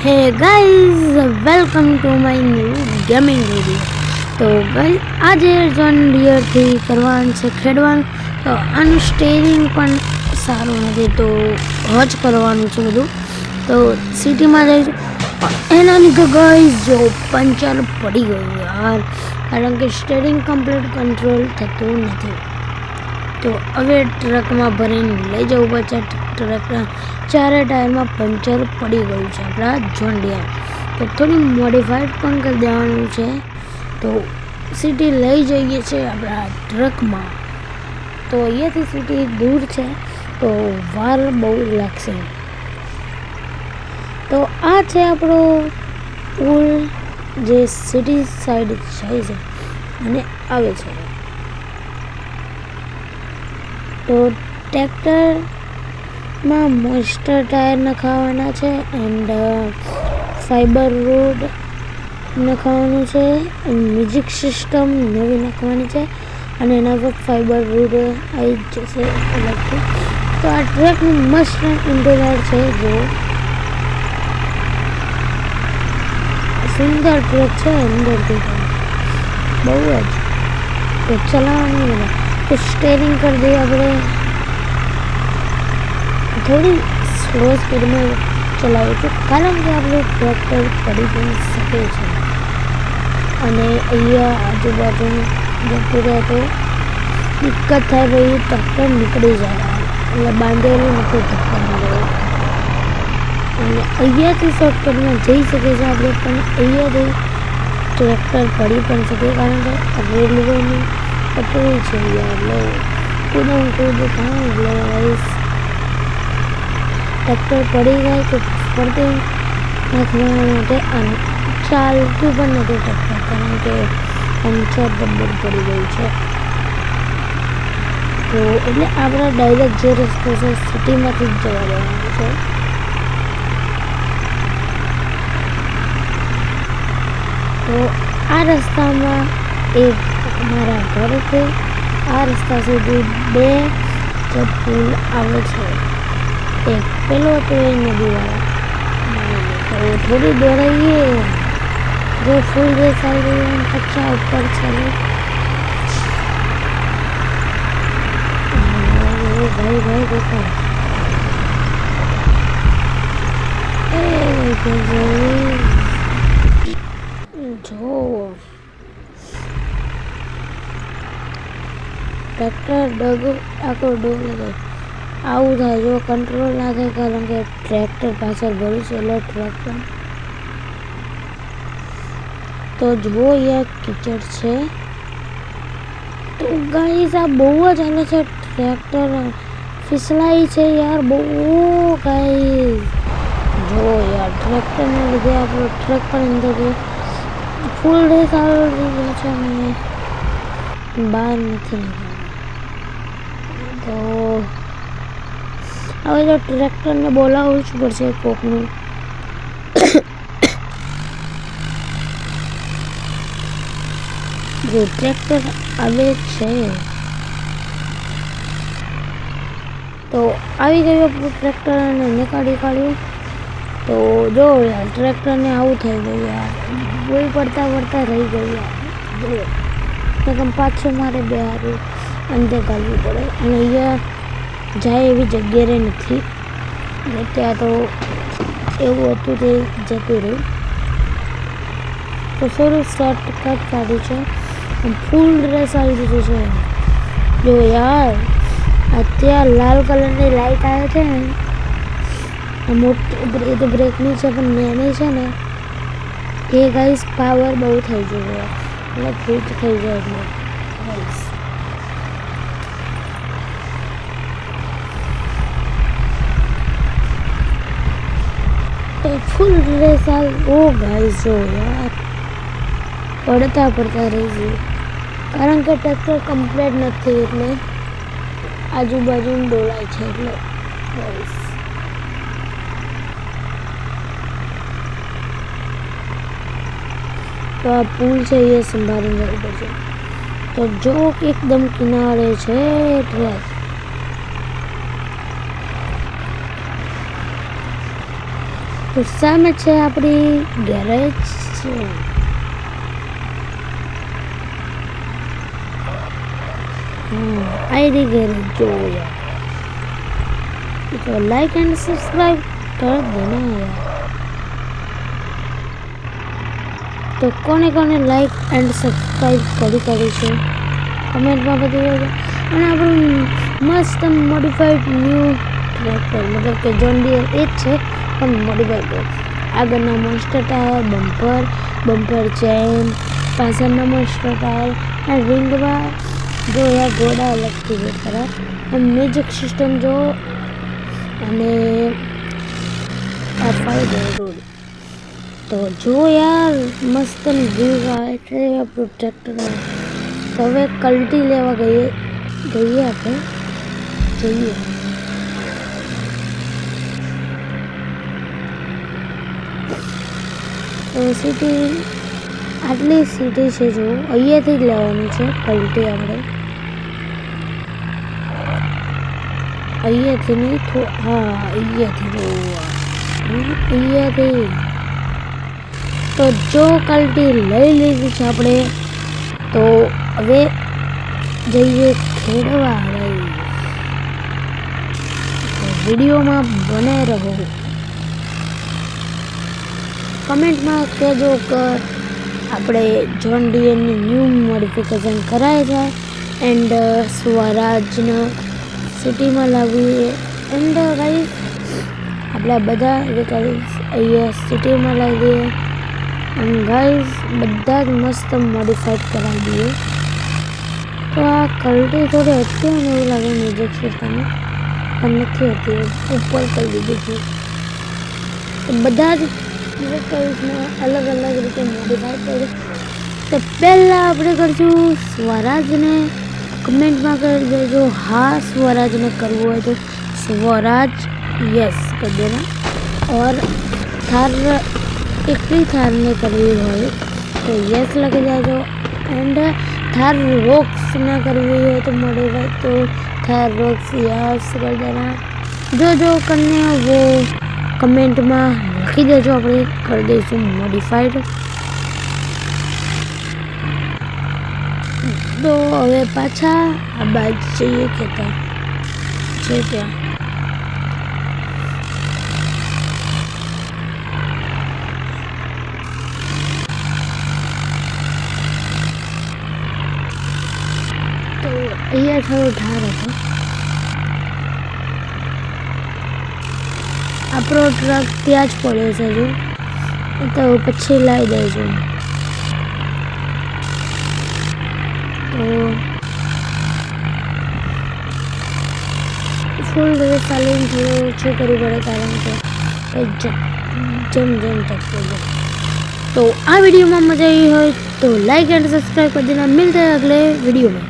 Hey guys, welcome to my new gaming video. તો guys આજે John ડિયરથી કરવાનું છે ખેડવાનું. તો આનું સ્ટેરિંગ પણ સારું નથી, તો હજ કરવાનું છે બધું. તો સિટીમાં જઈશું એના લીધે ગાઈસ જો પંચર પડી ગયું યાર, કારણ કે સ્ટેરિંગ કમ્પ્લીટ કંટ્રોલ થતું નથી. તો હવે ટ્રકમાં ભરીને લઈ જવું પડશે. ટ્રકના ચારે ટાયરમાં પંચર પડી ગયું છે આપણા જોન ડિયર. તો થોડી મોડિફાઈડ પણ કરી દેવાનું છે. તો સિટી લઈ જઈએ છીએ આપણા ટ્રકમાં. તો અહીંયાથી સિટી દૂર છે, તો વાર બહુ લાગશે. તો આ છે આપણો પુલ જે સિટી સાઈડ જાય છે અને આવે છે. તો ટ્રેક્ટરમાં મોસ્ટર ટાયર નખાવાના છે એન્ડ ફાઈબર રોડ નખાવાનું છે, મ્યુઝિક સિસ્ટમ નવી નાખવાની છે અને એના પર ફાઈબર રોડ આવી જશે અલગથી. તો આ ટ્રકનું મસ્ત ઇન્ટિરિયર છે, જો સુંદર ટ્રક છે અંદરથી બહુ જ. તો ચલાવવાની બધા તો સ્ટેરિંગ કરી દઈએ આપણે, થોડી સ્લો સ્પીડમાં ચલાવીશું કારણ કે આપણું ટ્રેક્ટર પડી જઈ શકે છે અને અહીંયા આજુબાજુ જતું રહે તો દિક્કત થાય. ભાઈ ટ્રેક્ટર નીકળી જાય એટલે બાંધેલું નથી ટ્રેક્ટર અને અહીંયાથી શોર્ટકટમાં જઈ શકે છે આપણે, પણ અહીંયાથી ટ્રેક્ટર પડી પણ શકે કારણ કે રેલવેની પટરી છે એટલે કૂદમ કૂદ થાય એટલે ટ્રેક્ટર પડી જાય તો ફરતી નાખવા માટે ચાલતું પણ નથી ટ્રેક્ટર, કારણ કે પંચર ડબ્બર પડી ગયું છે. તો એટલે આપણે ડાયરેક્ટ જે રસ્તો છે સિટીમાંથી જ જવા દેવાનું છે. તો આ રસ્તામાં એક અમારા ઘરથી આ રસ્તા સુધી બે જે પુલ આવે છે, એક પેલો તો એ નદીવાળા. તો થોડી દોડાઈએ જો ફૂલ જે ચાલી રહી પચ્ચા ઉપર ચાલે. ભાઈ ભાઈ દેખો જો ટ્રેક્ટર ડગો આખો ડોલ લગાય આવું થાય જો કંટ્રોલ ના થાય, કારણ કે ટ્રેક્ટર પાછળ ભર્યું છે એટલે ટ્રેક્ટર. તો જો અહીંયા કીચડ છે. તો ગાઈસ આ બહુ જ હાલે છે, ટ્રેક્ટર ફિસલાઈ છે યાર બહુ. ગાઈસ જો યાર ટ્રેક્ટરને લીધે આપણો ટ્રક પણ અંદર ફૂલ રેસ આવી ગયો છે અને બહાર નથી નીકળ્યું. તો હવે તો ટ્રેક્ટરને બોલાવવું જ પડશે કોકનું. જો ટ્રેક્ટર આવે છે તો આવી ગયું આપણું ટ્રેક્ટર અને નીકાળી કાઢ્યું. તો જો યાર ટ્રેક્ટરને આવું થઈ ગયું યાર, કોઈ પડતા રહી ગયું યાર. જો તો પાછું મારે બે હારું અંદર કાઢવું પડે અને અહીંયા જાય એવી જગ્યાએ નથી અને ત્યાં તો એવું હતું તે જતું રહ્યું. તો થોડું શોર્ટકટ કાઢ્યું છે, ફૂલ રેસ આવી દીધું છે. જો યાર અત્યારે લાલ કલરની લાઇટ આવે છે ને, મોટી એ તો બ્રેકની છે પણ નાની છે ને, એ ગાઈસ પાવર બહુ થઈ ગયો એટલે ફિટ થઈ જાય એટલે ગાઈસ. તો ફૂલ રેસ હાલ. ઓ ગાઈસ જો યાર પડતા રહી ગયું કારણ કે ટ્રેક્ટર કમ્પ્લીટ નથી એટલે આજુબાજુ ડોલાય છે એટલે ગાઈસ. તો આ પુલ છે એ સંભાળીને જવું પડશે. તો જો એકદમ કિનારે છે ટ્રેક. તો સામે છે આપણી ગેરેજ છે. આઈડી ગેરેજ જો યાર, तो लाइक एंड सब्सक्राइब कर देना यार. तो कोने कोने लाइक एंड सब्सक्राइब કરી છે કમેન્ટમાં બધી અને આપણું મસ્ત મોડિફાઈડ ન્યૂ ટ્રેક્ટર, મતલબ કે જોન ડીયર એ જ છે પણ મોડિફાઈડ. આગળના મોસ્ટર ટાયર, બમ્પર ચેન, પાછળના મોસ્ટર ટાયર અને રિંગમાં જો યાર ઘોડા અલગથી વેટ કરા અને મ્યુઝિક સિસ્ટમ જો અને આ 5 રોડ. તો જો યાર મસ્ત વ્યૂ આવે છે આપણું ટ્રેક્ટરમાં. તો હવે કલ્ટી લેવા ગઈએ આપણે, જોઈએ. તો સિટી આટલી સિટી છે જો અહીંયાથી જ લેવાની છે કલ્ટી આપણે. અહીંયાથી નહીં હા અહીંયાથી. તો જો કલ્ટી લઈ લીધી છે આપણે, તો હવે જઈએ ખેડવા. વિડીયોમાં બને રહો. કમેન્ટમાં કહેજો કે આપણે જોન ડીયરની ન્યૂ મોડિફિકેશન કરાય જાય એન્ડ સ્વરાજના સિટીમાં લાવીએ. એન્ડ ગાઈસ આપણા બધા વ્હીકલ્સ અહીંયા સિટીમાં લાવી દઈએ અને ગાઈસ બધા જ મસ્ત મોડિફાઈડ કરાવી દઈએ. તો આ કલ્ટી થોડી હતી અને એવું લાગે મ્યુઝિક સિસ્ટમમાં પણ નથી હતી, ઉપર કરી દીધી છે. તો બધા જ વ્હીકલ્સને અલગ અલગ રીતે મોડિફાઈડ કરીએ. તો પહેલાં આપણે કરીશું સ્વરાજને. કમેન્ટમાં કરી દેજો હા સ્વરાજને કરવું હોય તો स्वराज यस कर देना. और थार एकली थार ने करवी हो तो यस लगे जाओ. एंड थार रॉक्स ना करवी हो तो मॉडिफाई तो थार रॉक्स यस कर देना. जो जो करने वो कमेंट में लखी देजो, अपने कर दईशू मॉडिफाइड. तो हवे पाछा आ बाज जईए खेतर છે ત્યાં. તો અહીંયા થોડો ઢાર હતો. આપણો ટ્રક ત્યાં જ પડ્યો છે જો, તો પછી લાવી દેજો. તો ફૂલ રીતે ચાલીને થોડું ઓછું કરવું પડે કારણ કે જેમ ટકતો જાય. तो आ वीडियो में मजा आई हो तो लाइक एंड सब्सक्राइब कर देना. मिलते हैं अगले वीडियो में.